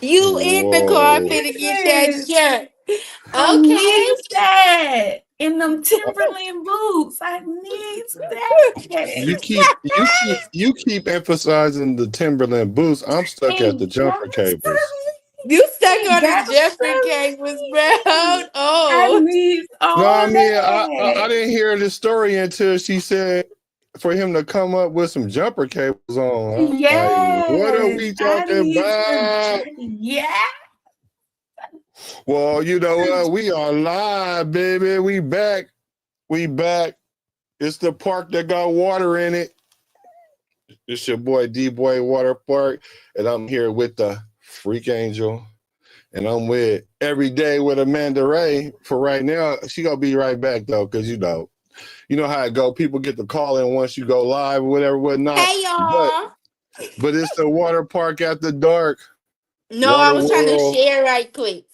You in the car Whoa. finna get that Yes, shirt. I Okay. need that in them Timberland boots. I need You that. keep you keep you keep emphasizing the Timberland boots. I'm stuck at the It jumper got to cables. You stuck me. It on got the Jeffrey to cables, bro. me. I Oh. need No, all I mean I that. didn't hear the story until she said for him to come up with some jumper cables on. I'm like, what are Yes, we I talking need to. about? Yeah. Well, you know what? We are live, baby. We back. We back. It's the park that got water in it. It's your boy D-Boy Water Park, and I'm here with the Freak Angel, and I'm with Every Day with Amanda Ray. For right now, she gonna be right back though, because you know how it go. People get the call in once you go live or whatever, whatnot. Hey, y'all. But it's the water park after dark, No, I Water was trying to World. share right quick.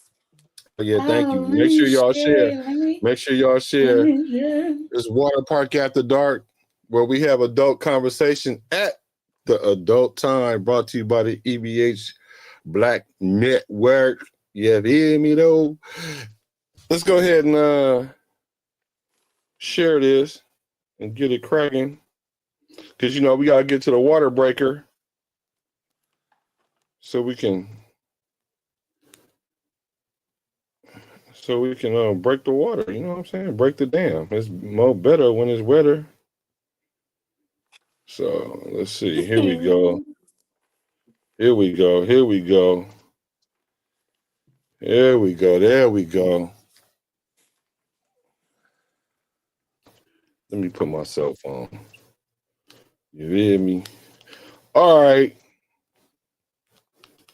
Oh, yeah, thank you. Oh, let Make me sure y'all share. share. Let me. Make sure y'all Let share. me share. It's Water Park After Dark, where we have adult conversation at the adult time, brought to you by the E.B.H. Black Network. You hear me though? Let's go ahead and share this and get it cracking. Because you know we gotta get to the water breaker so we can break the water. You know what I'm saying? Break the dam. It's more better when it's wetter. So let's see. Here we go. Here we go. Here we go. There we go. There we go. Let me put my cell phone. You hear me? All right.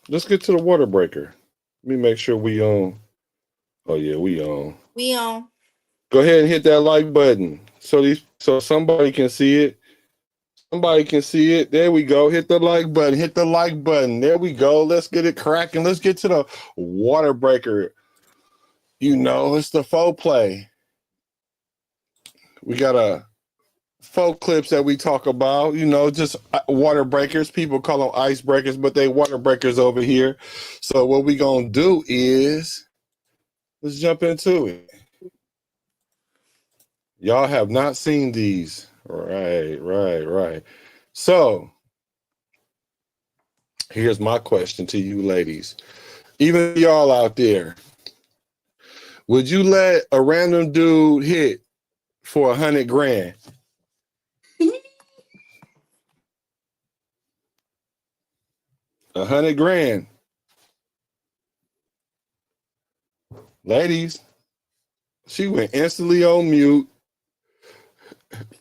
Let's get to the water breaker. Let me make sure we on. Oh yeah, we on. We on. Go ahead and hit that like button so somebody can see it. Somebody can see it. There we go. Hit the like button. Hit the like button. There we go. Let's get it cracking. Let's get to the water breaker. You know, it's the faux play. We got a folk clips that we talk about, you know, just water breakers. People call them ice breakers, but they water breakers over here. So what we gonna do is let's jump into it. Y'all have not seen these. Right. So here's my question to you ladies. Even y'all out there, would you let a random dude hit for 100 grand? 100 grand. Ladies, she went instantly on mute.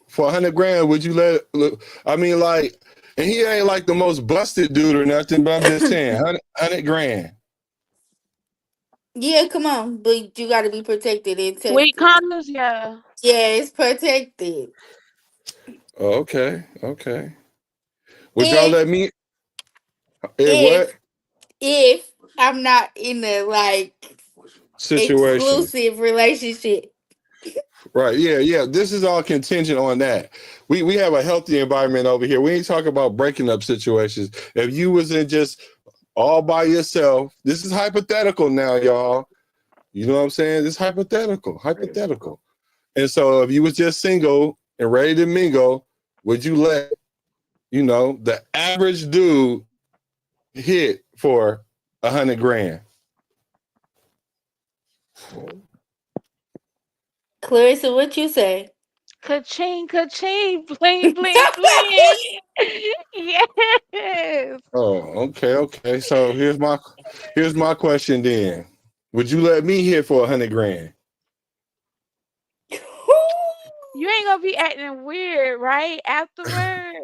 For 100 grand, would you let? Look, I mean, like, and he ain't like the most busted dude or nothing, but I'm just saying, 100 grand. Yeah, come on. But you got to be protected and Sweet tested. condoms, yeah. Yeah, it's protected. Oh, okay. Would y'all If, let me? What if I'm not in a, like, situation? exclusive relationship. Right? Yeah. This is all contingent on that. We have a healthy environment over here. We ain't talking about breaking up situations. If you was in just all by yourself, this is hypothetical now, y'all. You know what I'm saying? This is hypothetical. And so if you was just single and ready to mingle, would you let, you know, the average dude hit for 100 grand? Clarissa, what you say? Ka-ching, ka-ching, bling, bling, bling. Yes. Oh, okay. So here's my question then. Would you let me hit for 100 grand? You ain't gonna be acting weird, right? Afterward. I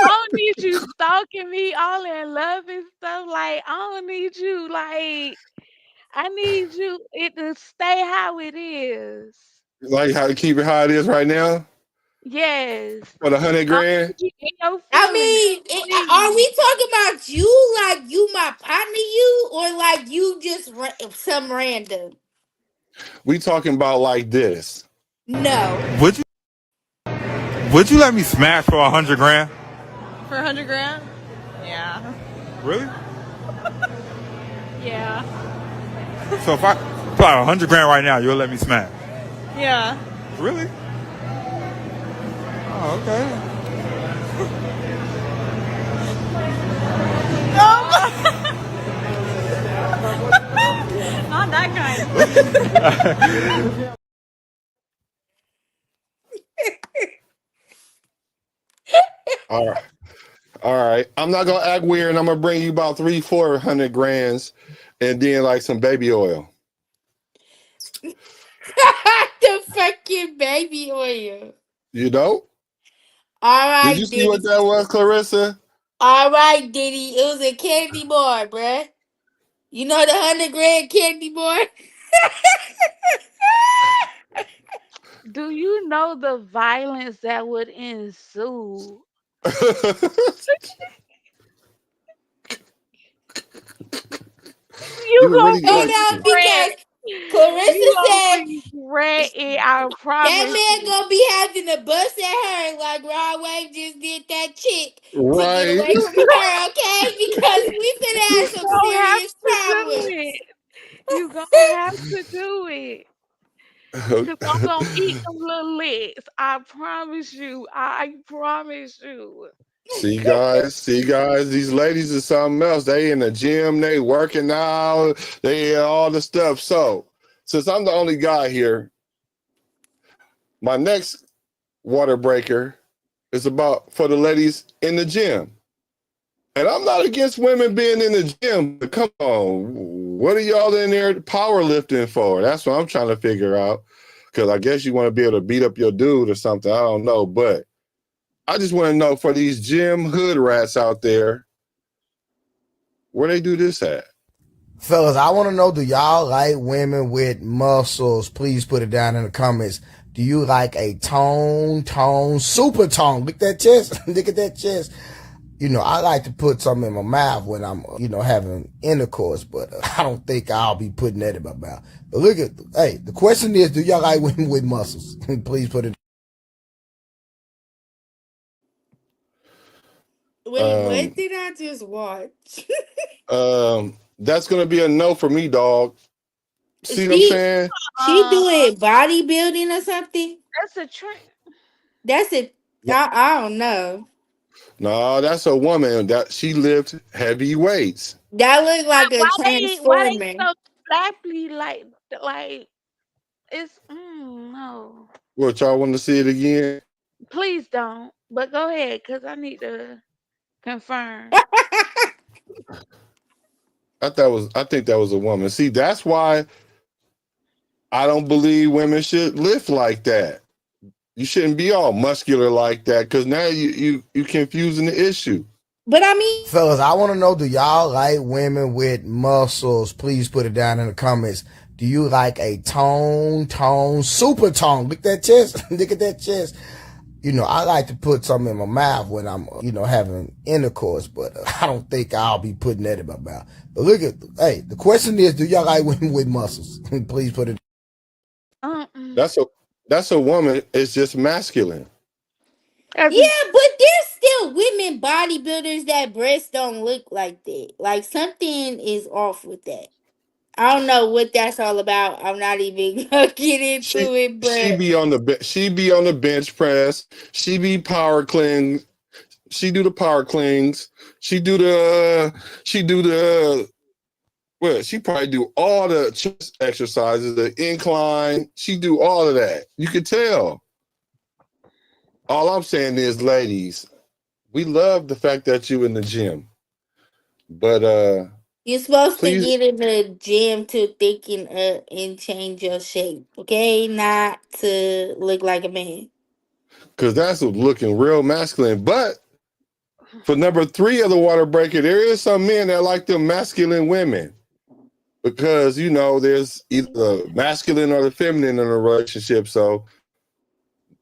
don't need you stalking me all in love and stuff. Like, I don't need you, like, I need you it to stay how it is. Like how to keep it how it is right now Yes. for the 100 I don't grand? need you in your I feelings, mean, are please. we talking about you, like you my partner, you, or like you just some random? We talking about like this. No. Would you let me smash for 100 grand? For 100 grand? Yeah. Really? Yeah. So if I put out 100 grand right now, you'll let me smash? Yeah. Really? Oh, okay. Not that kind. All right. All right. I'm not gonna act weird. I'm gonna bring you about 300-400 grands and then like some baby oil. The fucking baby oil. You know? All Did you right, see what Diddy. that was, Clarissa? All right, Diddy. It was a candy bar, bruh. You know the 100 grand candy bar? Do you know the violence that would ensue? You You gonna really No, like no, because regret. Clarissa You said gonna regret it. I that promise man you. gonna be having a bust at her like Rod Wave just did that chick to get right? away from her, okay? Because we finna have You some gonna have serious to do problems. it. You gonna have to do it. Cause I'm gonna eat them little licks. I promise you. I promise you. See guys, these ladies are something else. They in the gym, they working out, they all the stuff. So since I'm the only guy here, my next water breaker is about for the ladies in the gym. And I'm not against women being in the gym, but come on, what are y'all in there powerlifting for? That's what I'm trying to figure out. Because I guess you want to be able to beat up your dude or something. I don't know. But I just want to know for these gym hood rats out there, where they do this at? Fellas, I want to know, do y'all like women with muscles? Please put it down in the comments. Do you like a super tone? Look at that chest. Look at that chest. You know, I like to put something in my mouth when I'm, having intercourse, but I don't think I'll be putting that in my mouth. But look at, hey, the question is, do y'all like women with muscles? Please put it. Wait, what did I just watch? That's gonna be a no for me, dog. See what I'm she saying? she doing bodybuilding or something? That's a trend. That's it. I don't know. No, that's a woman that she lift heavy weights. That look like a Why they transformer. so flappy like it's no. What, y'all want to see it again? Please don't. But go ahead, cause I need to confirm. I think that was a woman. See, that's why I don't believe women should lift like that. You shouldn't be all muscular like that because now you confusing the issue. But I mean, Fellas, I want to know, do y'all like women with muscles? Please put it down in the comments. Do you like a super tone? Look at that chest. Look at that chest. You know, I like to put something in my mouth when I'm, having intercourse, but I don't think I'll be putting that in my mouth. But look at, hey, the question is, do y'all like women with muscles? Please put it. That's a woman. It's just masculine. yeah, but there's still women bodybuilders that breasts don't look like that. Like something is off with that. I don't know what that's all about. I'm not even gonna get into it, She but be on the bench press. She be power clean. She do the power cleans. She do the well, she probably do all the chest exercises, the incline. She do all of that. You can tell. All I'm saying is, ladies, we love the fact that you in the gym, but you're supposed to please, get in the gym to thicken up and change your shape, okay? Not to look like a man. because that's looking real masculine. But for number 3 of the water breaker, there is some men that like them masculine women. Because there's either the masculine or the feminine in a relationship, so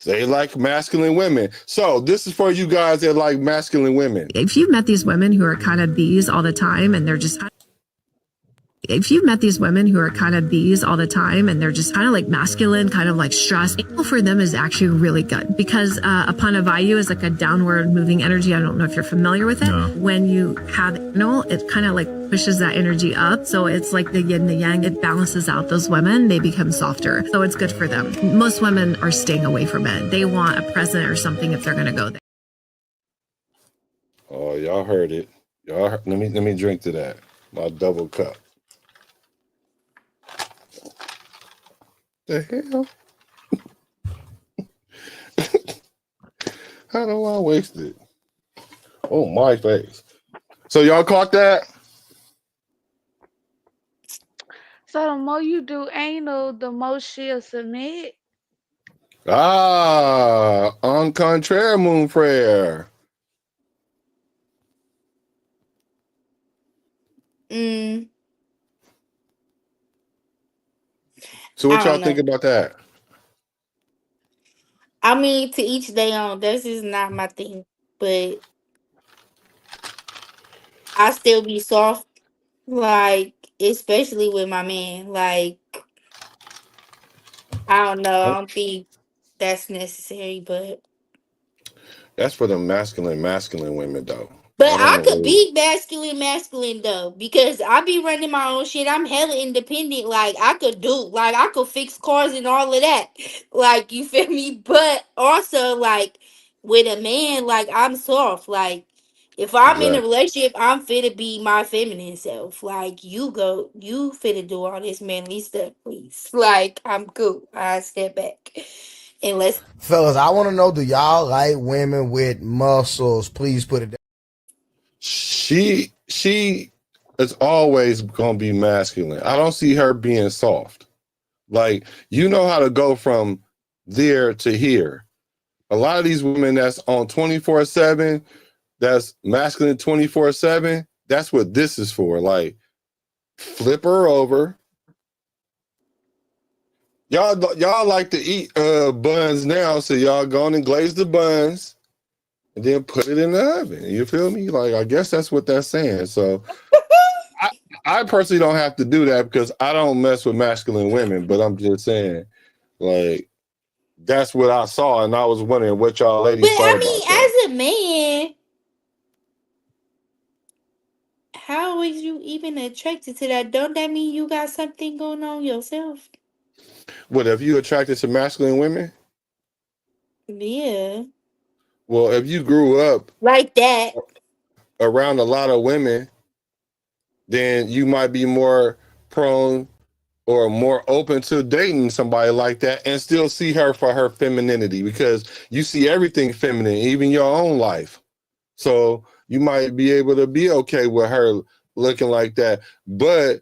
they like masculine women. So this is for you guys that like masculine women. If you've met these women who are kind of these all the time and they're just If you've met these women who are kind of these all the time and they're just kind of like masculine, kind of like stressed, anal for them is actually really good because apana vayu is like a downward moving energy. I don't know if you're familiar with it. No. When you have anal, it kind of like pushes that energy up. So it's like the yin, the yang. It balances out those women. They become softer. So it's good for them. Most women are staying away from it. They want a present or something if they're going to go there. Oh, y'all heard it. Let me drink to that. My double cup. The hell? How do I waste it? Oh, my face. So y'all caught that? So the more you do anal, the more she'll submit. Ah, en contraire, mon frère. So I what y'all don't think know. about that? I mean, to each their own. This is not my thing, but I still be soft, like especially with my man. Like I don't know. I don't think that's necessary, but That's for the masculine women though. I I don't could really. be masculine though because I be running my own shit. I'm hella independent. Like I could fix cars and all of that. Like you feel me? But also like with a man, like I'm soft. Like if I'm in a Exactly. relationship, I'm fit to be my feminine self. Like you fit to do all this manly stuff, please. Like I'm cool. I step back and let's. Fellas, I want to know, do y'all like women with muscles? Please put it down. She is always gonna be masculine. I don't see her being soft. Like, you know how to go from there to here. A lot of these women that's on 24/7, that's masculine 24/7, that's what this is for. Like, flip her over. Y'all like to eat buns now, so y'all go on and glaze the buns and then put it in the oven. You feel me? Like, I guess that's what that's saying. So I personally don't have to do that because I don't mess with masculine women, but I'm just saying, like, that's what I saw, and I was wondering what y'all But ladies thought I about that. mean, as a man, how is you even attracted to that? Don't that mean you got something going on yourself? What, if you attracted to masculine women? Yeah. Well, if you grew up Like that. around a lot of women, then you might be more prone or more open to dating somebody like that and still see her for her femininity because you see everything feminine, even your own life. So you might be able to be okay with her looking like that, but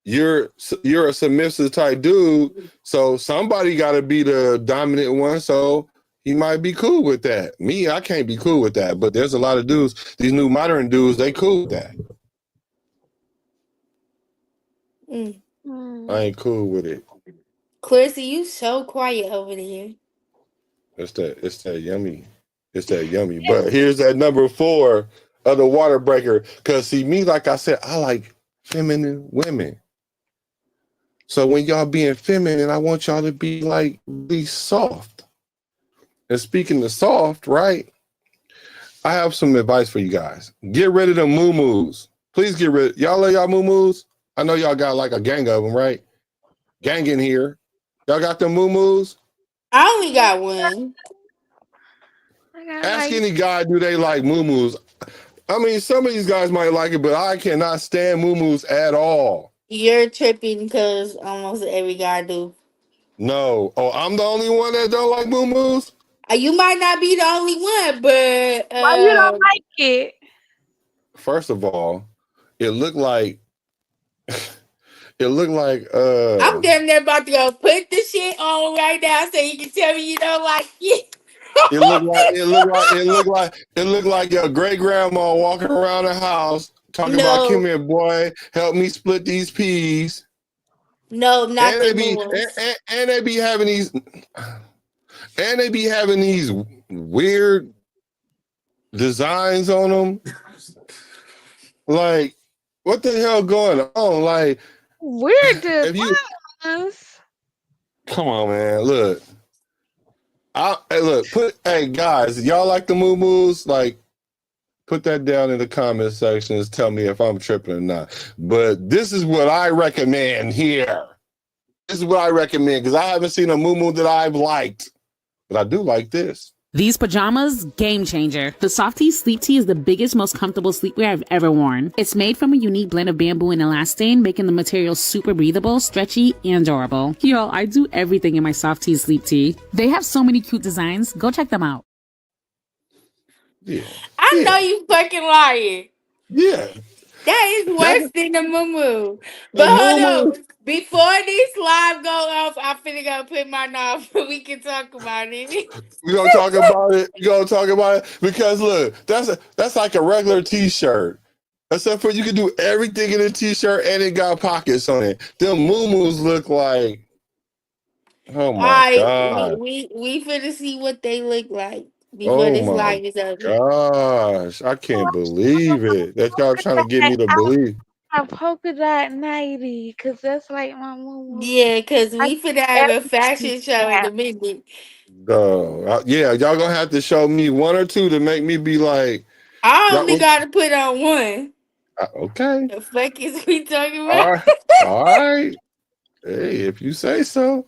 you're a submissive type dude, so somebody got to be the dominant one. So he might be cool with that. Me, I can't be cool with that. But there's a lot of dudes, these new modern dudes, they cool with that. I Mm. ain't cool with it. Clarissa, you so quiet over there. It's that yummy. It's that yummy. But here's that number 4 of the water breaker. Cause see, me, like I said, I like feminine women. So when y'all being feminine, I want y'all to be like really soft. And speaking of soft, right? I have some advice for you guys. Get rid of the moo-moos. Please get rid. Y'all love y'all moo-moos? I know y'all got like a gang of them, right? Gang in here. Y'all got them moo-moos? I only got one. I got Ask like any guy, do they like moo-moos? I mean, some of these guys might like it, but I cannot stand moo-moos at all. You're tripping because almost every guy do. No. Oh, I'm the only one that don't like moo-moos? You might not be the only one, but why you don't like it? First of all, it looked like it looked like I'm damn near about to go put the shit on right now so you can tell me you don't like it. it looked like your great grandma walking around the house talking about, come No, here, boy, help me split these peas. no, not And the they be moves. and they be having these weird designs on them. Like, What the hell going on? Like, We're if you ones. come on, man, look. Hey guys, y'all like the moo-moos? Like, put that down in the comment sections. Tell me if I'm tripping or not. But this is what I recommend here. This is what I recommend because I haven't seen a moo-moo that I've liked, but I do like this. These pajamas, game changer. The Softies Sleep Tee is the biggest, most comfortable sleepwear I've ever worn. It's made from a unique blend of bamboo and elastane, making the material super breathable, stretchy, and durable. Yo, I do everything in my Softies Sleep Tee. They have so many cute designs. Go check them out. Yeah. I know you fucking lying. Yeah. That is worse than the moo. The But hold moo-moo. on. Before this live go off, I'm finna go put mine off. We can talk about it. We gonna talk about it. We gonna talk about it because look, that's like a regular T-shirt. Except for you can do everything in a T-shirt and it got pockets on it. Them moo-moos look like, oh my Alright, god, we finna see what they look like before oh this my live is over. gosh, I can't believe it that y'all trying to get me to believe. A polka dot 90, because that's like my moo. Yeah, cause I we finna have a everything fashion show in snap. a minute. Yeah, y'all gonna have to show me one or two to make me be like, I y'all, only gotta put on one. okay, The fuck is we talking all about? right, all right. Hey, if you say so.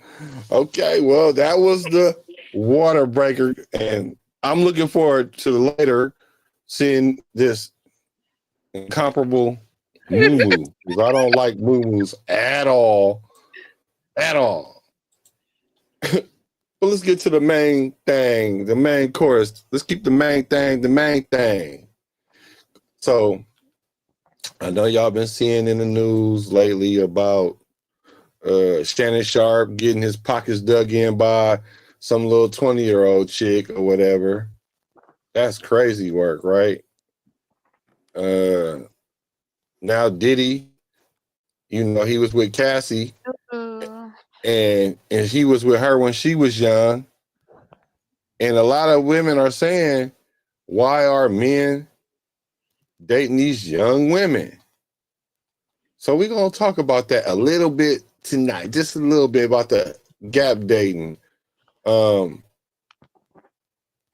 Okay, well, that was the water breaker, and I'm looking forward to later seeing this incomparable moo because I don't like moo at all, at all. But let's get to the main thing, the main chorus. Let's keep the main thing, the main thing. So I know y'all been seeing in the news lately about Shannon Sharp getting his pockets dug in by some little 20-year-old chick or whatever. That's crazy work, right? Now Diddy, he was with Cassie Uh, and he was with her when she was young. And a lot of women are saying, why are men dating these young women? So we're gonna talk about that a little bit tonight, just a little bit about the gap dating.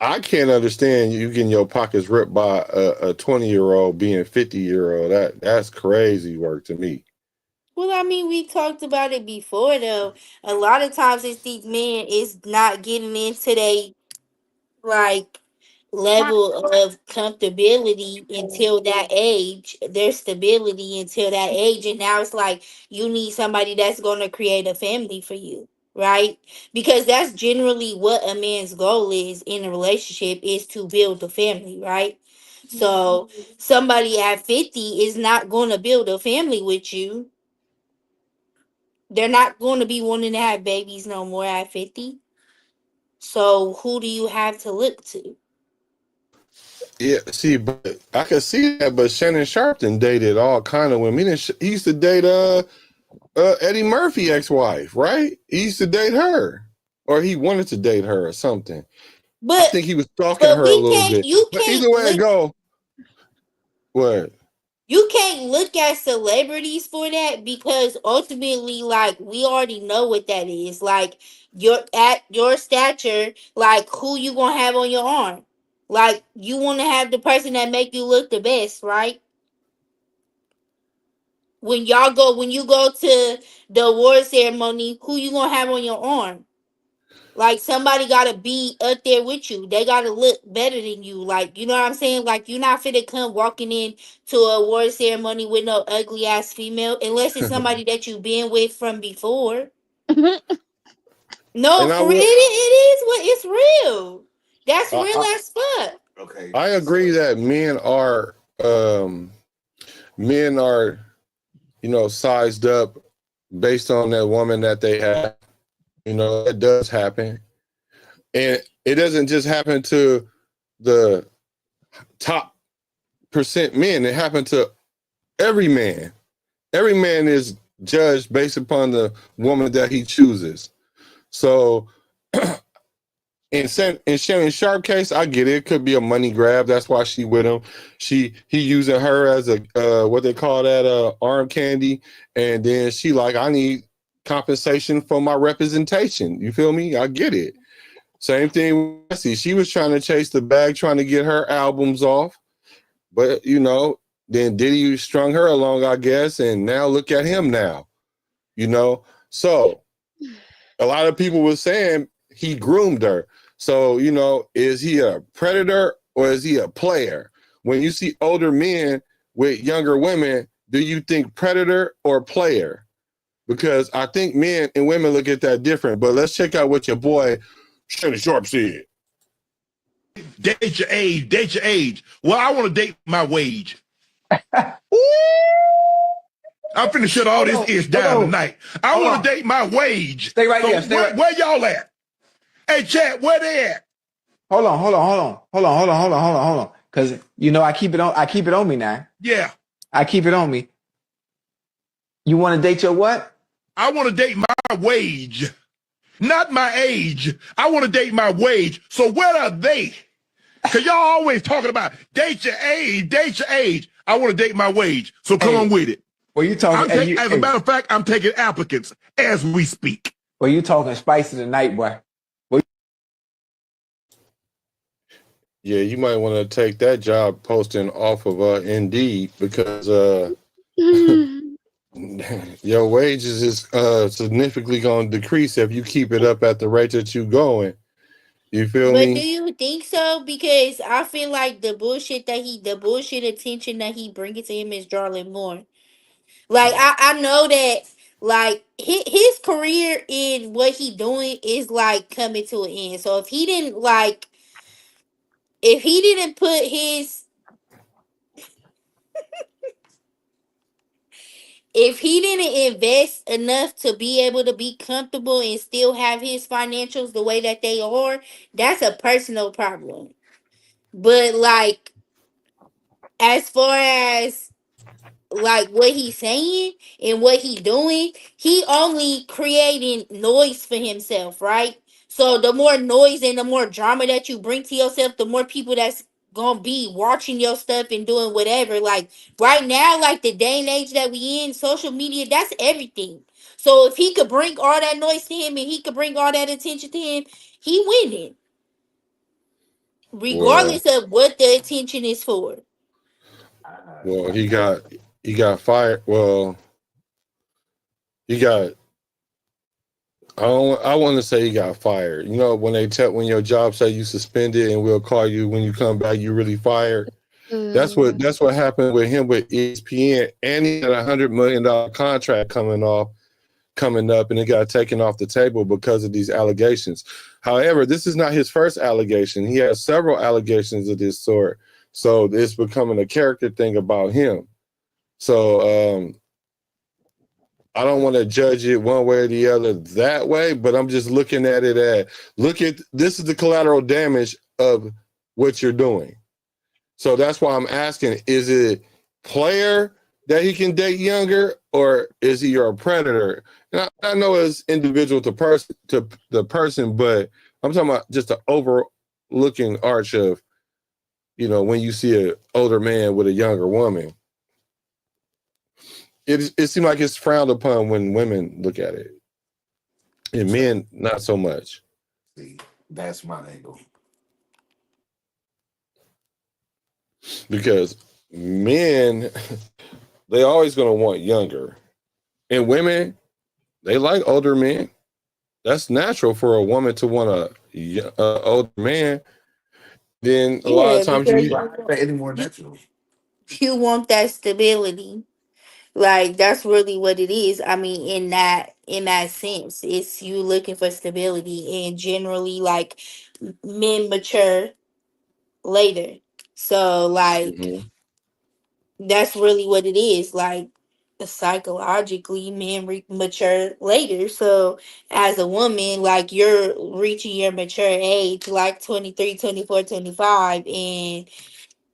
I can't understand you getting your pockets ripped by a 20-year-old being 50-year-old. That's crazy work to me. Well, I mean, we talked about it before, though. A lot of times, it's these men is not getting into they like level of comfortability until that age, their stability until that age, and now it's like you need somebody that's going to create a family for you, right? Because that's generally what a man's goal is in a relationship, is to build a family, right? So somebody at 50 is not going to build a family with you. They're not going to be wanting to have babies no more at 50. So who do you have to look to? Yeah, see, but I can see that. But Shannon Sharpton dated all kind of women. He used to date Eddie Murphy ex-wife, right? He used to date her, or he wanted to date her, or something. I But think he was stalking but her a we little can't bit. you But either can't way it look go, what? you can't look at celebrities for that, because ultimately, like, we already know what that is. Like, you're at your stature, like, who you gonna have on your arm? Like, you want to have the person that make you look the best, right? When you go to the award ceremony, who you gonna have on your arm? Like, somebody gotta be up there with you. They gotta look better than you. Like, you know what I'm saying? Like, you're not finna come walking in to a award ceremony with no ugly ass female, unless it's somebody that you've been with from before. No, And I for real, will. it is what it's real. That's real I, as fuck. I agree that men are sized up based on that woman that they have. It does happen, and it doesn't just happen to the top percent men. It happened to every man. Every man is judged based upon the woman that he chooses. So in Shannon Sharp case, I get it. It could be a money grab. That's why she with him. He using her as a what they call that arm candy, and then she like, I need compensation for my representation. You feel me? I get it. Same thing with Bessie. She was trying to chase the bag, trying to get her albums off, but then Diddy strung her along, I guess, and now look at him now. So a lot of people were saying he groomed her. So, is he a predator or is he a player? When you see older men with younger women, do you think predator or player? Because I think men and women look at that different. But let's check out what your boy Shannon Sharp said. Date your age, date your age. Well, I want to date my wage. I'm finna shut all this ish down tonight. I want to date my wage. Stay right there. Where y'all at? Hey, chat, where they at? Hold on. Cause I keep it on me now. Yeah. I keep it on me. You want to date your what? I want to date my wage. Not my age. I want to date my wage. So where are they? Cause y'all always talking about date your age, date your age. I want to date my wage. So come on with it. Well, you talking? As a matter of fact, I'm taking applicants as we speak. Well, you talking spicy tonight, boy. Yeah, you might want to take that job posting off of Indeed, because your wages is significantly going to decrease if you keep it up at the rate that you going. You feel me? But do you think so? Because I feel like the bullshit attention that he bringing to him is drawing more. Like I know that like his career in what he doing is like coming to an end. So if he didn't put his if he didn't invest enough to be able to be comfortable and still have his financials the way that they are, that's a personal problem. But like as far as like what he's saying and what he doing, he only creating noise for himself, right? So the more noise and the more drama that you bring to yourself, the more people that's gonna be watching your stuff and doing whatever. Like right now, like the day and age that we in, social media, that's everything. So if he could bring all that noise to him and he could bring all that attention to him, he winning. Regardless of what the attention is for. Well, he got fired. Well, he got. I want to say he got fired. When your job say you suspended and we'll call you when you come back, you really fired. That's what happened with him with ESPN, and he had $100 million contract coming up, and it got taken off the table because of these allegations. However, this is not his first allegation. He has several allegations of this sort. So it's becoming a character thing about him. So I don't want to judge it one way or the other that way, but I'm just looking at it this is the collateral damage of what you're doing. So that's why I'm asking, is it player that he can date younger, or is he a predator? And I know it's individual to the person, but I'm talking about just the overlooking arch of, when you see an older man with a younger woman. It seems like it's frowned upon when women look at it, and men not so much. See, that's my angle. Because men, they always going to want younger, and women, they like older men. That's natural for a woman to want a older man. Then a lot of times you want that stability. Like that's really what it is. I mean, in that sense, it's you looking for stability, and generally, like men mature later. So, like that's really what it is. Like psychologically, men mature later. So, as a woman, like you're reaching your mature age, like 23, 24, 25, and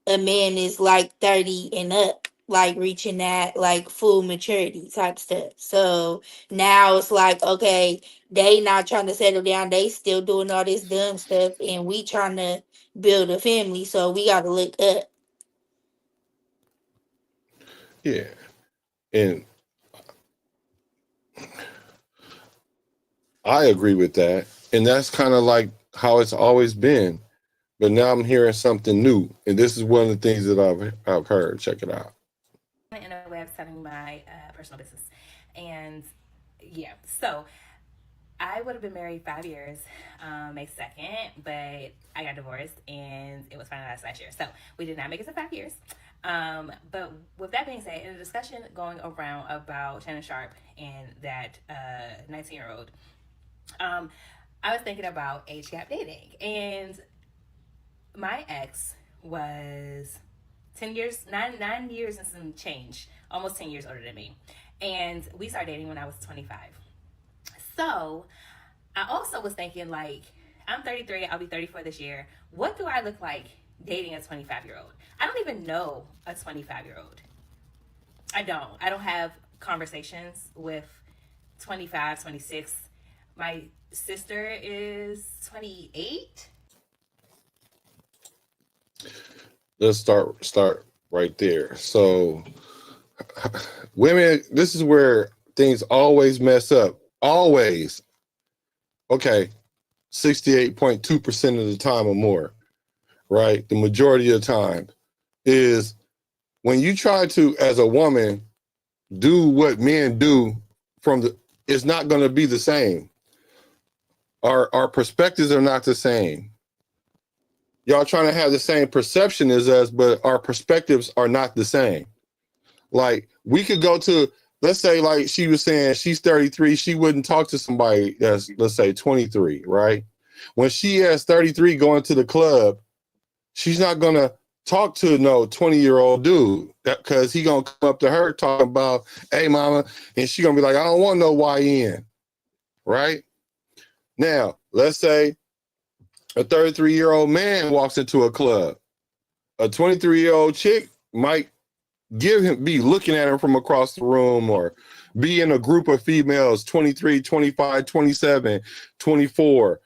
a man is like 30 and up. like reaching that like full maturity type stuff. So now it's like, okay, they not trying to settle down, they still doing all this dumb stuff, and we trying to build a family, so we gotta look up. Yeah. And I agree with that. And that's kind of like how it's always been. But now I'm hearing something new. And this is one of the things that I've heard. Check it out. In a way of selling my personal business. And yeah, so I would have been married 5 years, May 2nd, but I got divorced and it was finalized last year. So we did not make it to 5 years. But with that being said, in a discussion going around about Shannon Sharp and that 19-year-old, I was thinking about age gap dating. And my ex was 9 years and some change, almost 10 years older than me. And we started dating when I was 25. So I also was thinking, like, I'm 33, I'll be 34 this year. What do I look like dating a 25-year-old? I don't even know a 25-year-old. I don't have conversations with 25, 26. My sister is 28. Let's start right there. So women, this is where things always mess up. Always. Okay. 68.2% of the time or more, right? The majority of the time is when you try to, as a woman, do what men do it's not going to be the same. Our perspectives are not the same. Y'all trying to have the same perception as us, but our perspectives are not the same. Like, we could go to, let's say, like she was saying, she's 33, she wouldn't talk to somebody that's, let's say, 23, right? When she has 33 going to the club, she's not going to talk to no 20-year-old dude because he going to come up to her talking about, hey, mama, and she going to be like, I don't want no YN, right? Now, let's say a 33-year-old man walks into a club. A 23-year-old chick might be looking at him from across the room, or be in a group of females, 23, 25, 27, 24.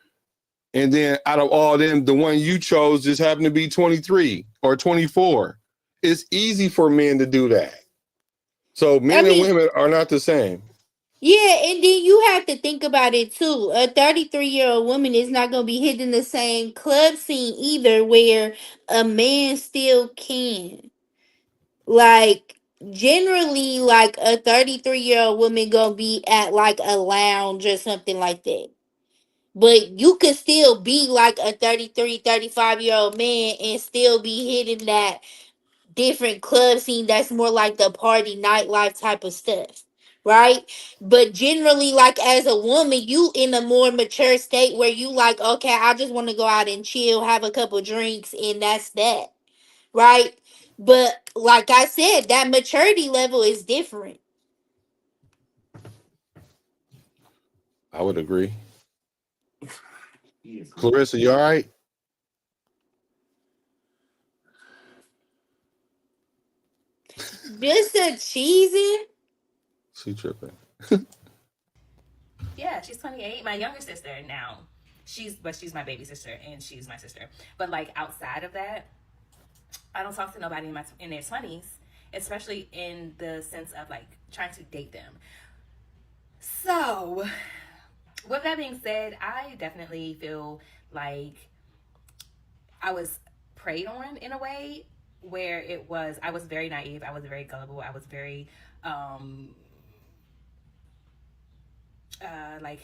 And then out of all them, the one you chose just happened to be 23 or 24. It's easy for men to do that. So men and women are not the same. Yeah, and then you have to think about it too. A 33-year-old woman is not going to be hitting the same club scene either, where a man still can. Like, generally, like a 33-year-old woman going to be at like a lounge or something like that. But you could still be like a 33, 35-year-old man and still be hitting that different club scene that's more like the party nightlife type of stuff, right? But generally, like as a woman, you in a more mature state where you like, okay, I just want to go out and chill, have a couple drinks, and that's that, right? But like I said, that maturity level is different. I would agree. Clarissa, you all right? Just a cheesy. She tripping. Yeah, she's 28. My younger sister now. She's my baby sister and she's my sister. But like outside of that, I don't talk to nobody in their 20s, especially in the sense of like trying to date them. So, with that being said, I definitely feel like I was preyed on in a way where I was very naive, I was very gullible, I was very like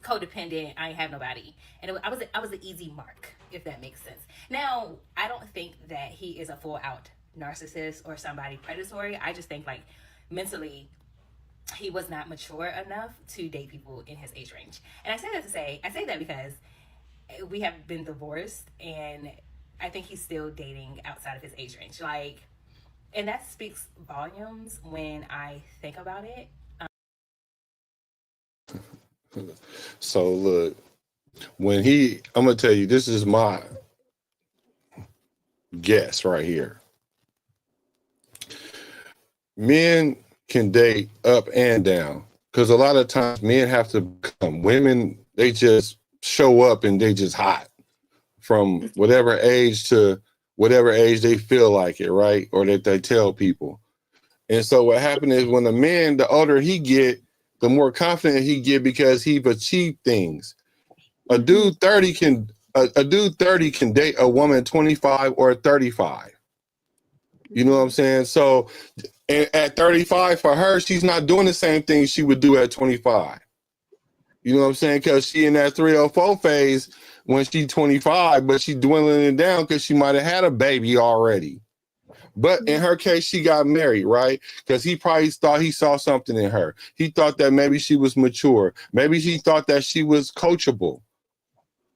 codependent. I ain't have nobody, and I was an easy mark, if that makes sense. Now, I don't think that he is a full out narcissist or somebody predatory. I just think like mentally he was not mature enough to date people in his age range. And I say that because we have been divorced, and I think he's still dating outside of his age range. Like, and that speaks volumes when I think about it. So look, I'm gonna tell you, this is my guess right here. men can date up and down, because a lot of times men have to become women. They just show up and they just hot from whatever age to whatever age they feel like it, right? Or that they tell people. And so what happened is when a man, the older he get, the more confident he get because he's achieved things. A dude 30 can date a woman 25 or 35. You know what I'm saying? So at 35 for her, she's not doing the same thing she would do at 25. You know what I'm saying? Because she in that 304 phase when she's 25, but she's dwindling it down because she might have had a baby already. But in her case, she got married, right? Because he probably thought he saw something in her. He thought that maybe she was mature. Maybe he thought that she was coachable.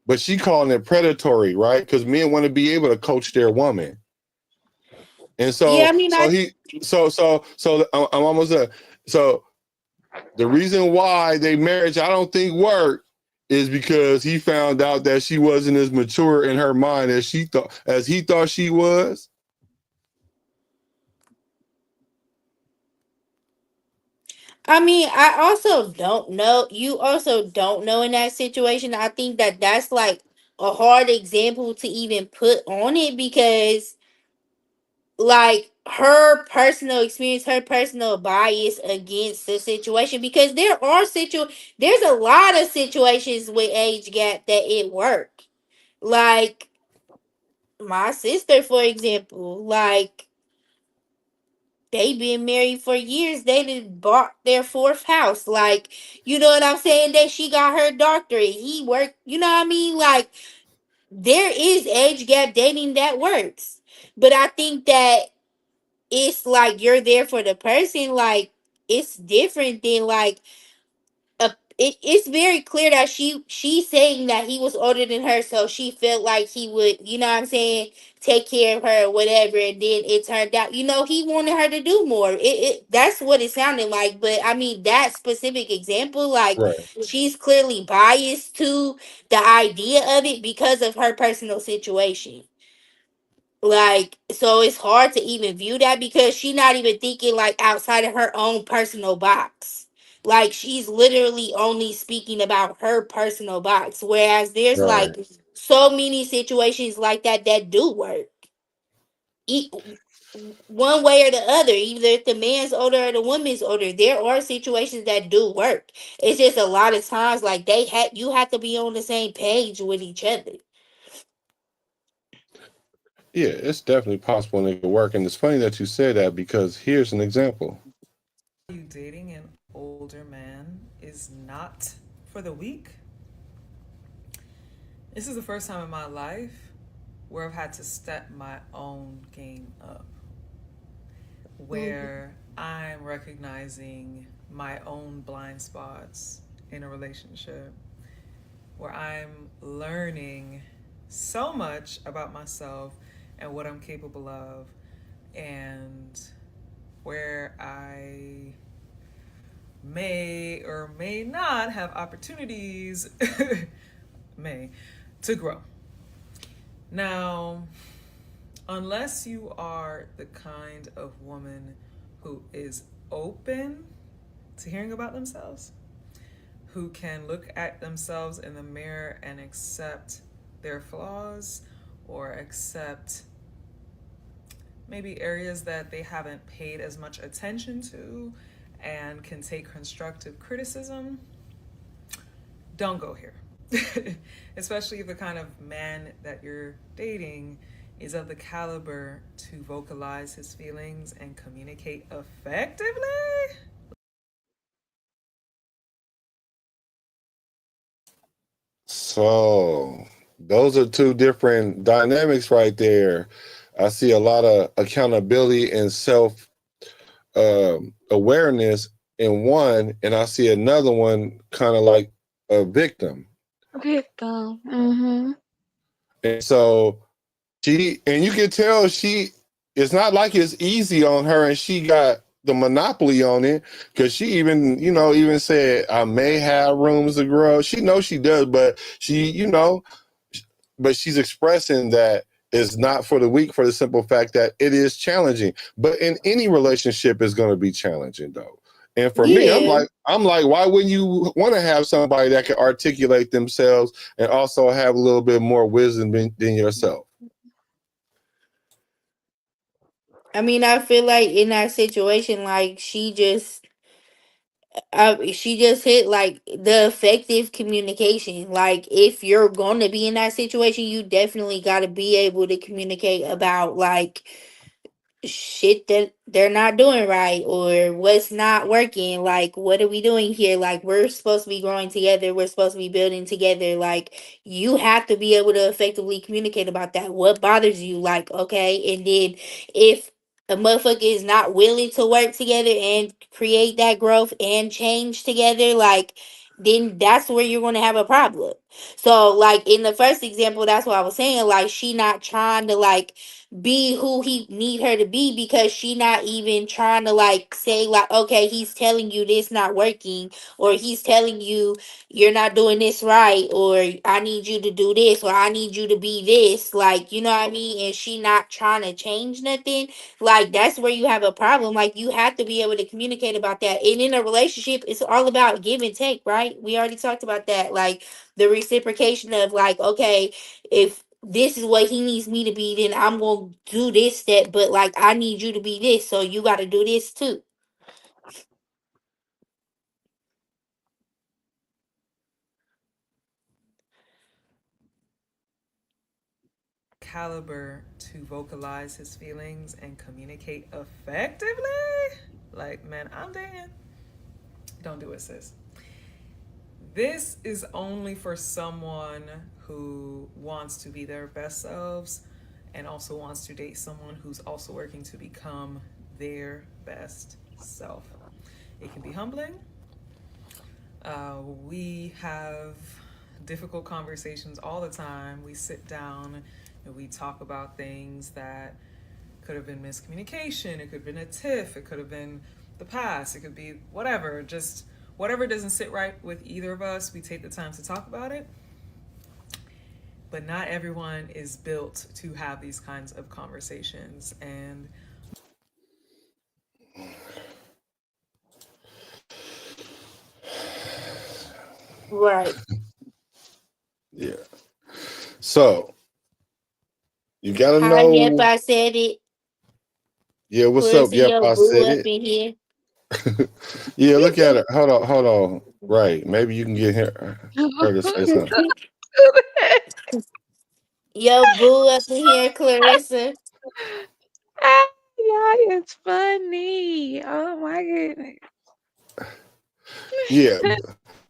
But she calling it predatory, right? Because men want to be able to coach their woman. And Yeah, so, I mean, I'm almost there. So the reason why they marriage, I don't think worked, is because he found out that she wasn't as mature in her mind as he thought she was. I mean, I also don't know. You also don't know in that situation. I think that that's like a hard example to even put on it because, like, her personal experience, her personal bias against the situation. Because there's a lot of situations with age gap that it work. Like my sister, for example, like they been married for years. They done bought their fourth house. Like, you know what I'm saying? That she got her doctorate. He worked, you know what I mean? Like, there is age gap dating that works. But I think that it's like you're there for the person. Like, it's different than like it's very clear that she's saying that he was older than her, so she felt like he would, you know what I'm saying, take care of her or whatever, and then it turned out, he wanted her to do more. It that's what it sounded like. But I mean, that specific example, like, Right. she's clearly biased to the idea of it because of her personal situation. Like, so it's hard to even view that because she's not even thinking like outside of her own personal box. Like, she's literally only speaking about her personal box. Whereas there's Right. like so many situations like that that do work. E- One way or the other, either if the man's older or the woman's older, there are situations that do work. It's just a lot of times like you have to be on the same page with each other. Yeah, it's definitely possible and it could work. And it's funny that you say that because here's an example. You dating an older man is not for the weak. This is the first time in my life where I've had to step my own game up, where I'm recognizing my own blind spots in a relationship, where I'm learning so much about myself and what I'm capable of, and where I may or may not have opportunities to grow. Now, unless you are the kind of woman who is open to hearing about themselves, who can look at themselves in the mirror and accept their flaws or accept maybe areas that they haven't paid as much attention to and can take constructive criticism, don't go here. Especially if the kind of man that you're dating is of the caliber to vocalize his feelings and communicate effectively. So those are two different dynamics right there. I see a lot of accountability and self awareness in one, and I see another one kind of like a victim. Victim. Mm-hmm. And so and you can tell it's not like it's easy on her and she got the monopoly on it, because she even said, I may have rooms to grow. She knows she does, but but she's expressing that is not for the weak, for the simple fact that it is challenging. But in any relationship, is going to be challenging, though. And for me, I'm Yeah. like, why wouldn't you want to have somebody that can articulate themselves and also have a little bit more wisdom than yourself? I mean, I feel like in that situation, like she just hit like the effective communication. Like, if you're going to be in that situation, you definitely got to be able to communicate about like shit that they're not doing right or what's not working. Like, what are we doing here? Like, we're supposed to be growing together, we're supposed to be building together. Like, you have to be able to effectively communicate about that, what bothers you. Like, okay, and then if a motherfucker is not willing to work together and create that growth and change together, like, then that's where you're going to have a problem. So like in the first example, that's what I was saying, like she not trying to like be who he need her to be, because she not even trying to like say like, okay, he's telling you this not working, or he's telling you you're not doing this right, or I need you to do this, or I need you to be this, like, you know what I mean? And she not trying to change nothing. Like, that's where you have a problem. Like, you have to be able to communicate about that. And in a relationship, it's all about give and take, right? We already talked about that. Like, the reciprocation of like, okay, if this is what he needs me to be, then I'm gonna do this step, but like I need you to be this, so you gotta do this too. Caliber to vocalize his feelings and communicate effectively. Like, man, I'm dating. Don't do it, sis. This is only for someone who wants to be their best selves and also wants to date someone who's also working to become their best self. It can be humbling. We have difficult conversations all the time. We sit down and we talk about things that could have been miscommunication, it could have been a tiff, it could have been the past, it could be whatever, just whatever doesn't sit right with either of us, we take the time to talk about it. But not everyone is built to have these kinds of conversations. And Right. Yeah. So you gotta Hi, yep, know. I said it. Yeah, what's up? Clarissa, Yep, your I boo said up it. in here. Yeah, look at her. Hold on. Right. Maybe you can get her to say something. Your boo up in here, Clarissa. Y'all is funny. Oh my goodness. Yeah.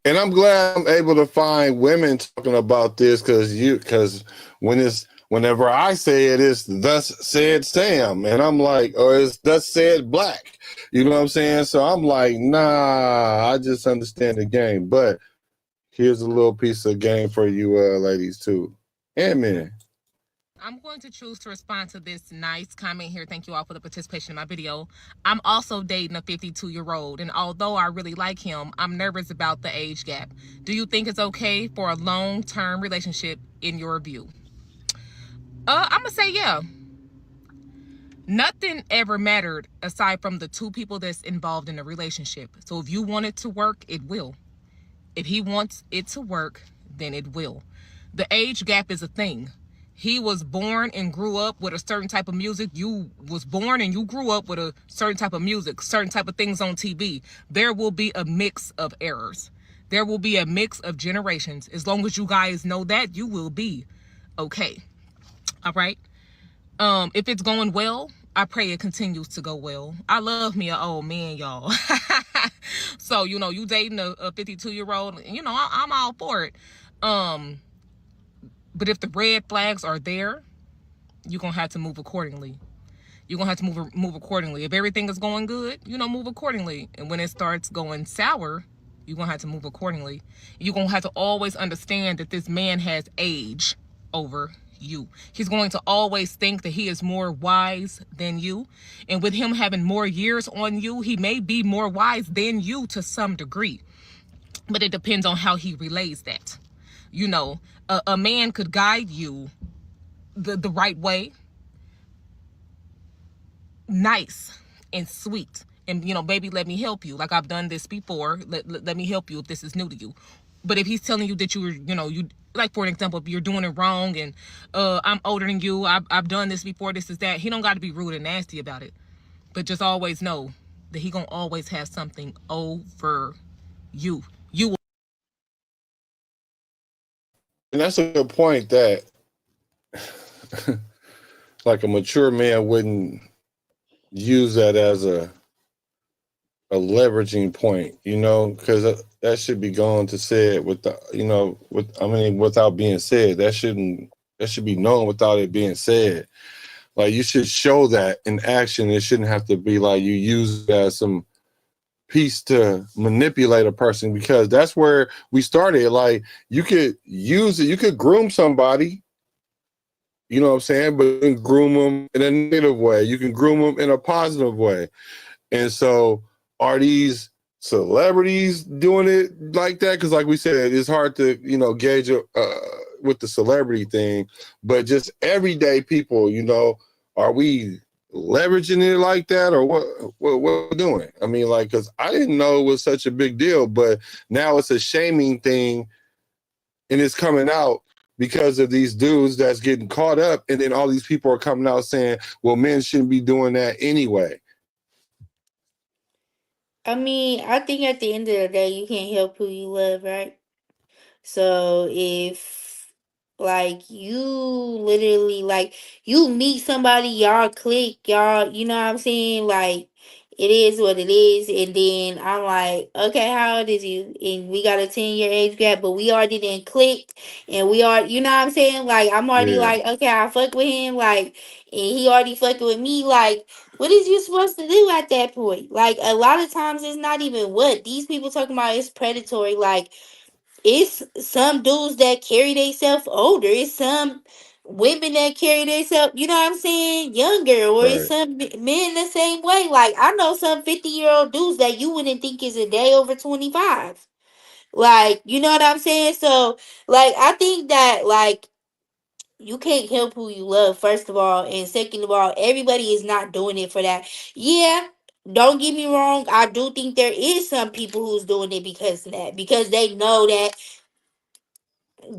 And I'm glad I'm able to find women talking about this, because whenever I say it, it's thus said Sam. And I'm like, or it's thus said Black. You know what I'm saying? So I'm like, nah, I just understand the game. But here's a little piece of game for you ladies too. And men. I'm going to choose to respond to this nice comment here. Thank you all for the participation in my video. I'm also dating a 52-year-old, and although I really like him, I'm nervous about the age gap. Do you think it's okay for a long-term relationship in your view? I'm gonna say yeah. Nothing ever mattered aside from the two people that's involved in the relationship. So if you want it to work, it will. If he wants it to work, then it will. The age gap is a thing. He was born and grew up with a certain type of music. You was born and you grew up with a certain type of music, certain type of things on TV. There will be a mix of errors. There will be a mix of generations. As long as you guys know that, you will be okay. All right? If it's going well, I pray it continues to go well. I love me an old man, y'all. So, you dating a 52-year-old, I'm all for it. But if the red flags are there, you're going to have to move accordingly. You're going to have to move accordingly. If everything is going good, move accordingly. And when it starts going sour, you're going to have to move accordingly. You're going to have to always understand that this man has age over you. He's going to always think that he is more wise than you. And with him having more years on you, he may be more wise than you to some degree. But it depends on how he relays that. A man could guide you the right way, nice and sweet, and baby, let me help you, like I've done this before, let me help you if this is new to you. But if he's telling you that you like, for an example, if you're doing it wrong and I'm older than you, I've done this before, this is that, he don't got to be rude and nasty about it, but just always know that he gonna always have something over you. And that's a good point, that like a mature man wouldn't use that as a leveraging point, because that should be going to say it without being said. That should be known without it being said. Like, you should show that in action. It shouldn't have to be like you use it as some piece to manipulate a person, because that's where we started. Like, you could use it, you could groom somebody, you know what I'm saying, but you can groom them in a negative way, you can groom them in a positive way. And so, are these celebrities doing it like that? Because like we said, it's hard to gauge with the celebrity thing, but just everyday people, are we leveraging it like that, or what we're doing? I mean, like, because I didn't know it was such a big deal, but now it's a shaming thing, and it's coming out because of these dudes that's getting caught up, and then all these people are coming out saying, well, men shouldn't be doing that anyway. I mean, I think at the end of the day, you can't help who you love, right? So if, like, you literally, like, you meet somebody, y'all click, y'all, you know what I'm saying? Like, it is what it is. And then I'm like, okay, how old is you? And we got a 10-year age gap, but we already didn't click. And we are, you know what I'm saying? Like, I'm already Yeah. like, okay, I fuck with him. Like, and he already fucking with me. Like, what is you supposed to do at that point? Like, a lot of times it's not even what these people talking about is predatory. Like, it's some dudes that carry themselves older. It's some women that carry themselves, you know what I'm saying, younger. Or it's Right. some men the same way. Like, I know some 50-year-old dudes that you wouldn't think is a day over 25. Like, you know what I'm saying? So, like, I think that, like, you can't help who you love, first of all. And second of all, everybody is not doing it for that. Yeah, don't get me wrong. I do think there is some people who's doing it because of that. Because they know that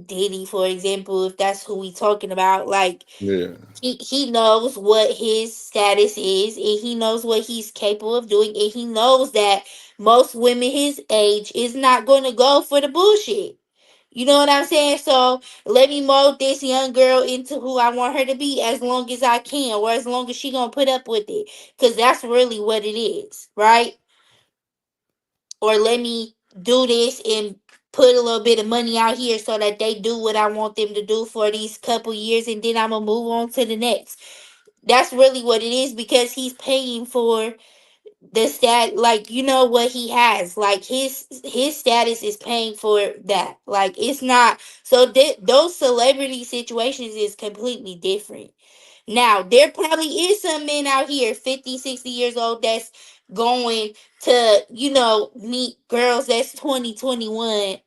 Diddy, for example, if that's who we talking about, like, Yeah. he knows what his status is, and he knows what he's capable of doing, and he knows that most women his age is not going to go for the bullshit. You know what I'm saying? So let me mold this young girl into who I want her to be as long as I can, or as long as she gonna put up with it, because that's really what it is, right? Or let me do this and put a little bit of money out here so that they do what I want them to do for these couple years, and then I'm gonna move on to the next. That's really what it is, because he's paying for the stat, like, you know what he has, like his status is paying for that. Like, it's not so that those celebrity situations is completely different. Now, there probably is some men out here 50, 60 years old that's going to, meet girls that's 20, 21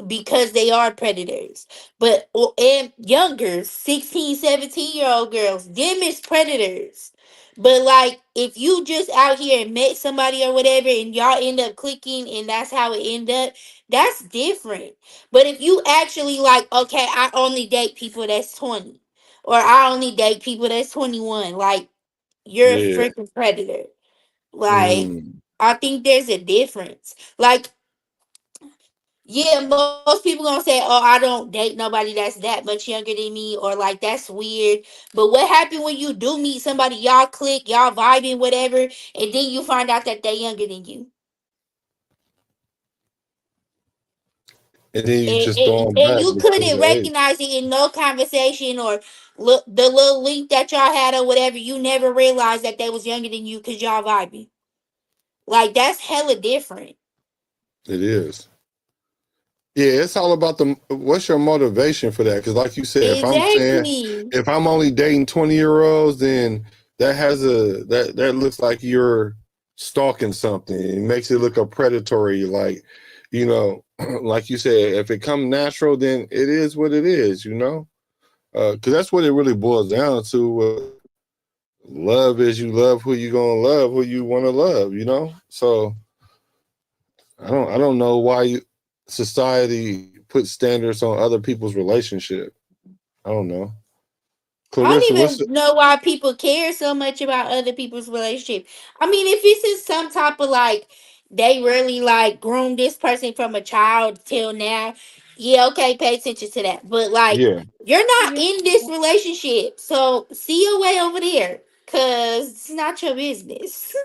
because they are predators. But and younger 16, 17-year-old girls, them is predators. But, like, if you just out here and met somebody or whatever and y'all end up clicking and that's how it end up, that's different. But if you actually, like, okay, I only date people that's 20, or I only date people that's 21, like, you're a Yeah. freaking predator. Like, Mm. I think there's a difference. Like, yeah, most people gonna say, "Oh, I don't date nobody that's that much younger than me," or like, "That's weird." But what happened when you do meet somebody, y'all click, y'all vibing, whatever, and then you find out that they younger than you, And then you and, just and, throw them and back you because couldn't of age. recognize it in no conversation, or look the little link that y'all had or whatever. You never realized that they was younger than you because y'all vibing. Like, that's hella different. It is. Yeah, it's all about what's your motivation for that? Because, like you said, if I'm saying, Exactly. if I'm only dating 20-year-olds, then that looks like you're stalking something. It makes it look a predatory, like, like you said, if it come natural, then it is what it is. Because that's what it really boils down to. Love is you love who you gonna love, who you want to love. You know. So I don't know why society puts standards on other people's relationship. I don't know. I don't Clarissa, what's even know why people care so much about other people's relationship. I mean, if this is some type of like they really like groom this person from a child till now, yeah, okay, pay attention to that. But like yeah, you're not Yeah. in this relationship. So see your way over there. Cause it's not your business.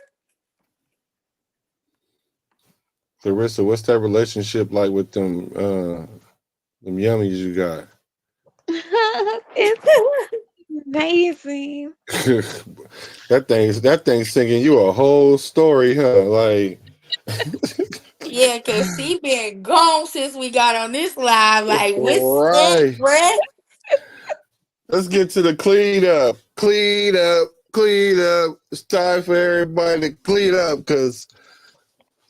Clarissa, what's that relationship like with them yummies you got? It's amazing. that thing singing you a whole story, huh? Like, Yeah, cause she been gone since we got on this live. Like, what's that, right. bruh? Let's get to the clean up. Clean up. Clean up. It's time for everybody to clean up because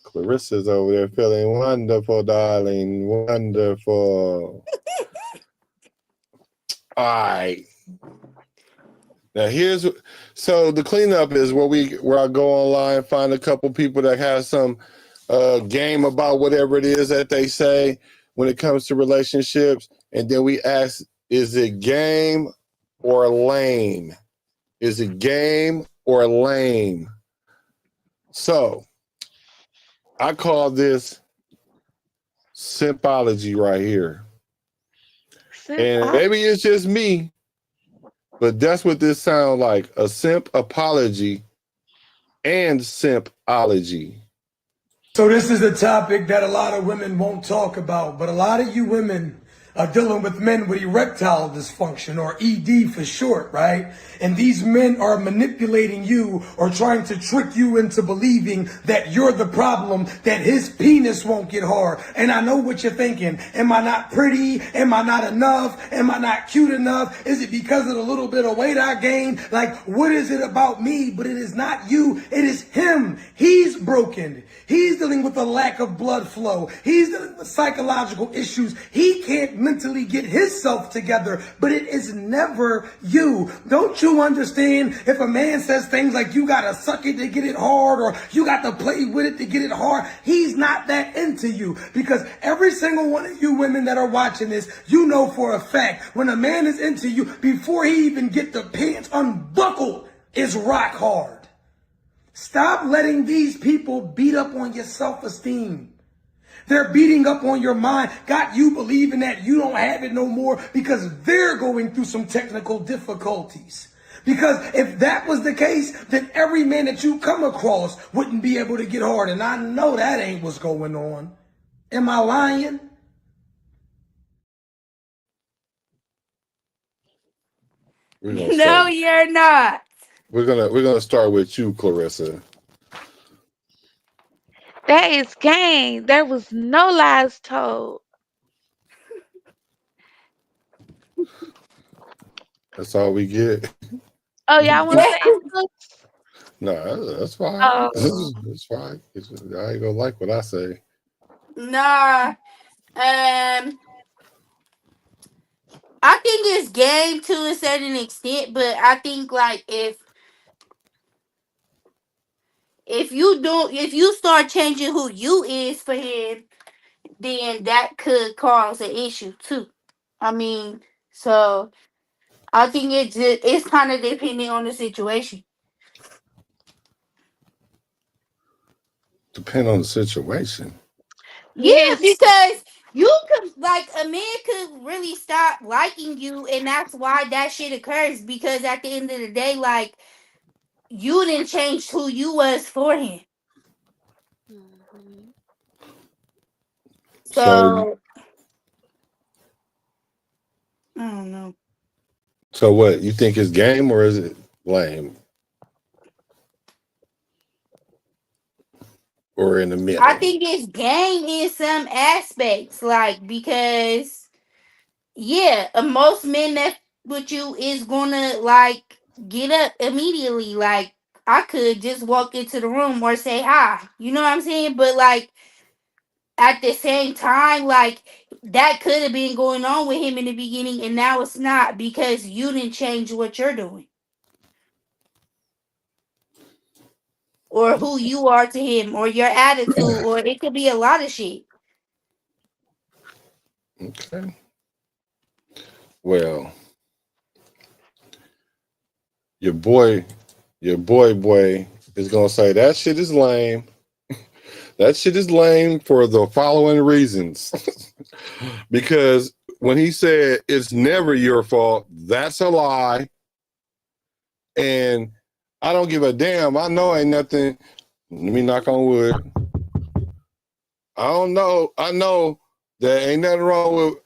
Clarissa's over there feeling wonderful, darling. Wonderful. All right. Now so the cleanup is where I go online, find a couple people that have some game about whatever it is that they say when it comes to relationships, and then we ask, is it game or lame? Is it game or lame? So I call this simpology right here. And Simple. maybe it's just me, but that's what this sounds like. A simp apology and simpology. So this is a topic that a lot of women won't talk about, but a lot of you women are dealing with men with erectile dysfunction, or ED for short, right? And these men are manipulating you or trying to trick you into believing that you're the problem, that his penis won't get hard. And I know what you're thinking. Am I not pretty? Am I not enough? Am I not cute enough? Is it because of the little bit of weight I gained? Like, what is it about me? But it is not you. It is him. He's broken. He's dealing with a lack of blood flow. He's dealing with psychological issues. He can't mentally get himself together, but it is never you. Don't you understand? If a man says things like you gotta suck it to get it hard, or you got to play with it to get it hard, he's not that into you. Because every single one of you women that are watching this, you know for a fact, when a man is into you, before he even get the pants unbuckled, is rock hard. Stop letting these people beat up on your self-esteem. They're beating up on your mind, got you believing that you don't have it no more because they're going through some technical difficulties. Because if that was the case, then every man that you come across wouldn't be able to get hard. And I know that ain't what's going on. Am I lying? We're gonna start. No, you're not. We're gonna start with you, Clarissa. That is game. There was no lies told. That's all we get. Oh, y'all want to say it? No, that's fine. Oh, That's fine. I ain't gonna like what I say. Nah. I think it's game to a certain extent, but I think like if you start changing who you is for him, then that could cause an issue too. I mean, so I think it's kind of depending on the situation. Depend on the situation. Yeah, yes. because you could like a man could really stop liking you, and that's why that shit occurs. Because at the end of the day, like you didn't change who you was for him. Mhm. So, So I don't know. so what? You think it's game or is it lame or in the I middle? think it's game in some aspects, like because yeah, most men that with you is gonna like get up immediately. Like I could just walk into the room or say hi. You know what I'm saying? But like at the same time, like that could have been going on with him in the beginning, and now it's not because you didn't change what you're doing or who you are to him or your attitude, or it could be a lot of shit. Okay. Well, your boy is gonna say that shit is lame. That shit is lame for the following reasons. Because when he said it's never your fault, that's a lie. And I don't give a damn. I know ain't nothing. Let me knock on wood. I don't know. I know there ain't nothing wrong with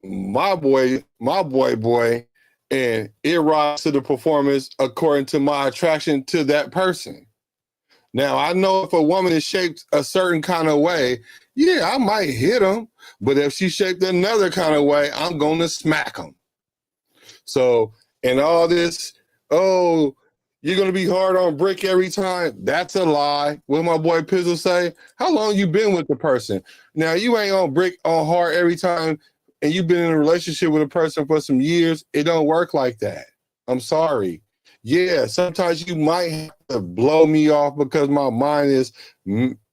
my boy, and it rises to the performance according to my attraction to that person. Now, I know if a woman is shaped a certain kind of way, yeah, I might hit them. But if she's shaped another kind of way, I'm going to smack them. So, and all this, oh, you're going to be hard on brick every time. That's a lie. What my boy Pizzle say? How long you been with the person? Now, you ain't on brick on hard every time, and you've been in a relationship with a person for some years. It don't work like that. I'm sorry. Yeah, sometimes you might have to blow me off because my mind is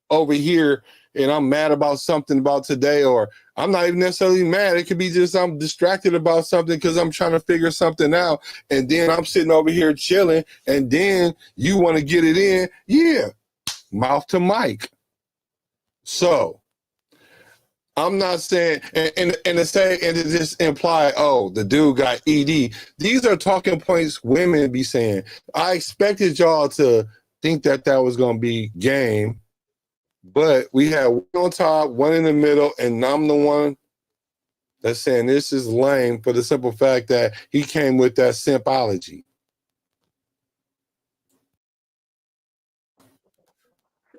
over here and I'm mad about something about today, or I'm not even necessarily mad. It could be just I'm distracted about something because I'm trying to figure something out. And then I'm sitting over here chilling, and then you want to get it in. Yeah, mouth to mic. So I'm not saying, and to say, and to just imply, oh, the dude got ED. These are talking points women be saying. I expected y'all to think that that was going to be game, but we had one on top, one in the middle, and I'm the one that's saying this is lame for the simple fact that he came with that simpology.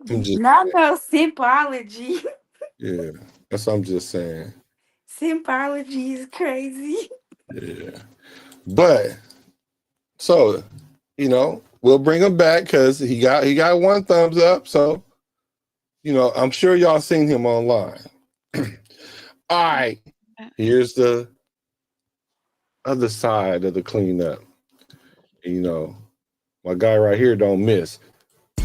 Not no symbology. Yeah, that's what I'm just saying. Symbology is crazy. Yeah. But so, we'll bring him back because he got one thumbs up. So, I'm sure y'all seen him online. All right. Here's the other side of the cleanup. My guy right here don't miss.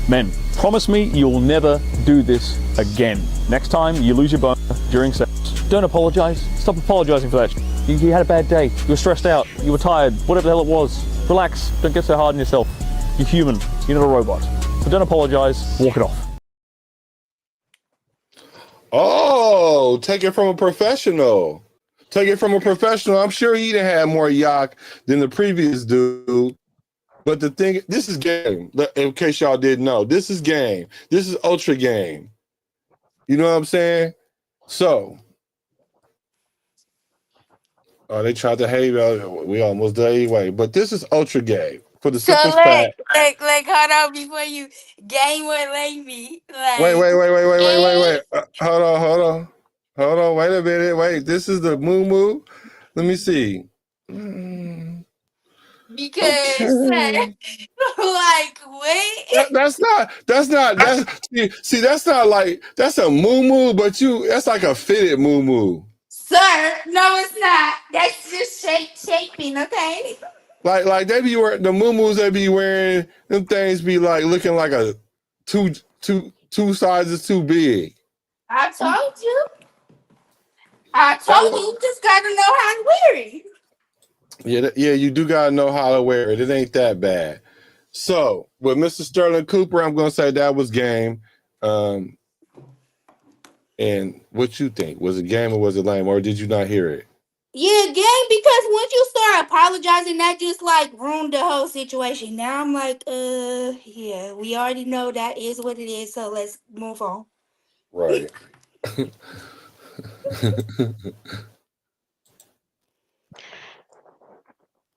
Men, promise me you'll never do this again. Next time you lose your boner during sex, don't apologize. Stop apologizing for that. You had a bad day. You were stressed out. You were tired. Whatever the hell it was. Relax. Don't get so hard on yourself. You're human. You're not a robot. So don't apologize. Walk it off. Oh, take it from a professional. Take it from a professional. I'm sure he'd have had more yak than the previous dude. But the thing, this is game. In case y'all didn't know, this is game. This is ultra game. You know what I'm saying? So, they tried to hate. We almost did anyway. But this is ultra game for the So simple fact. hold on before you game what like me. Wait. Like Hold on. Wait a minute. Wait. This is the moo. Let me see. because Okay. like wait. That's not that's that's not like that's a moo, but that's like a fitted moo. Sir, no it's not. That's just shaping, okay? Like they be wearing the moo they be wearing, them things be like looking like a two sizes too big. I told you. You just gotta know how to wear it. Yeah, you do gotta know how to wear it. It ain't that bad. So with Mr. Sterling Cooper, I'm gonna say that was game. And what you think? Was it game or was it lame? Or did you not hear it? Yeah, gang, because once you start apologizing, that just like ruined the whole situation. Now I'm like, yeah, we already know that is what it is, so let's move on. Right.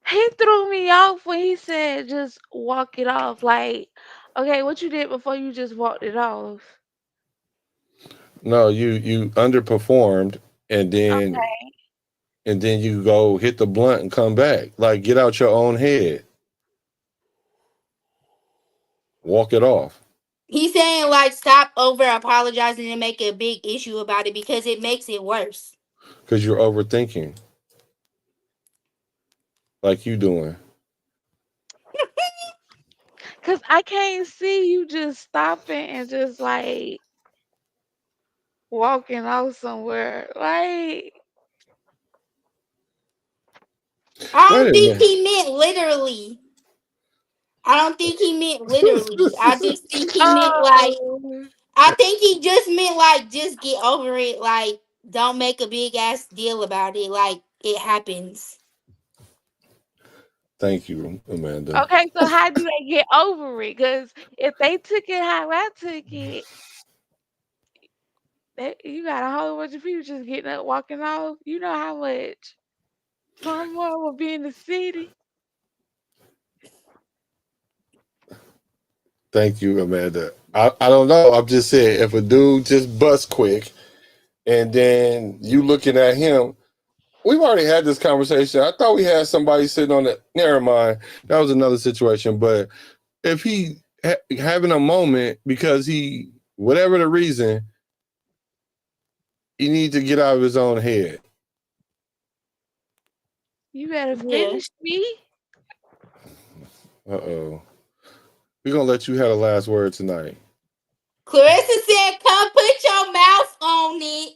He threw me off when he said just walk it off. Like, okay, what you did before you just walked it off? No, you underperformed and then Okay. you go hit the blunt and come back. Like get out your own head. Walk it off. He's saying like stop over apologizing and make a big issue about it because it makes it worse. Because you're overthinking, like you doing. Cause I can't see you just stopping and just like walking off somewhere. Like I Wait don't a think minute. he meant literally. I don't think he meant literally. I just think he meant like oh I think he just meant like just get over it. Like don't make a big ass deal about it. Like it happens. Thank you, Amanda. okay, so how do they get over it? Cause if they took it how I took it, you got a whole bunch of people just getting up walking off. You know how much turmoil will be in the city. Thank you, Amanda. I don't know. I'm just saying, if a dude just busts quick and then you looking at him, we've already had this conversation. I thought we had somebody sitting on the. Never mind. That was another situation. But if he having a moment because he, whatever the reason, he needs to get out of his own head. You better Yeah. finish me. Uh-oh. We're going to let you have the last word tonight. Clarissa said, "Come put your mouth on it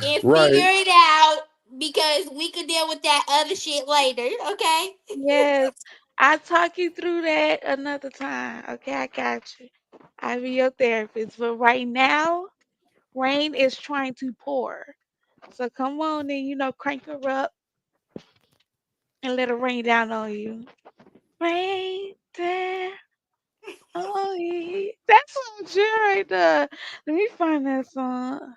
and figure Right. it out because we could deal with that other shit later." Okay. Yes, I'll talk you through that another time. Okay, I got you. I'll be your therapist. But right now, rain is trying to pour. So come on and, crank her up and let it rain down on you. Rain down on you. That's some shit right there. Let me find that song.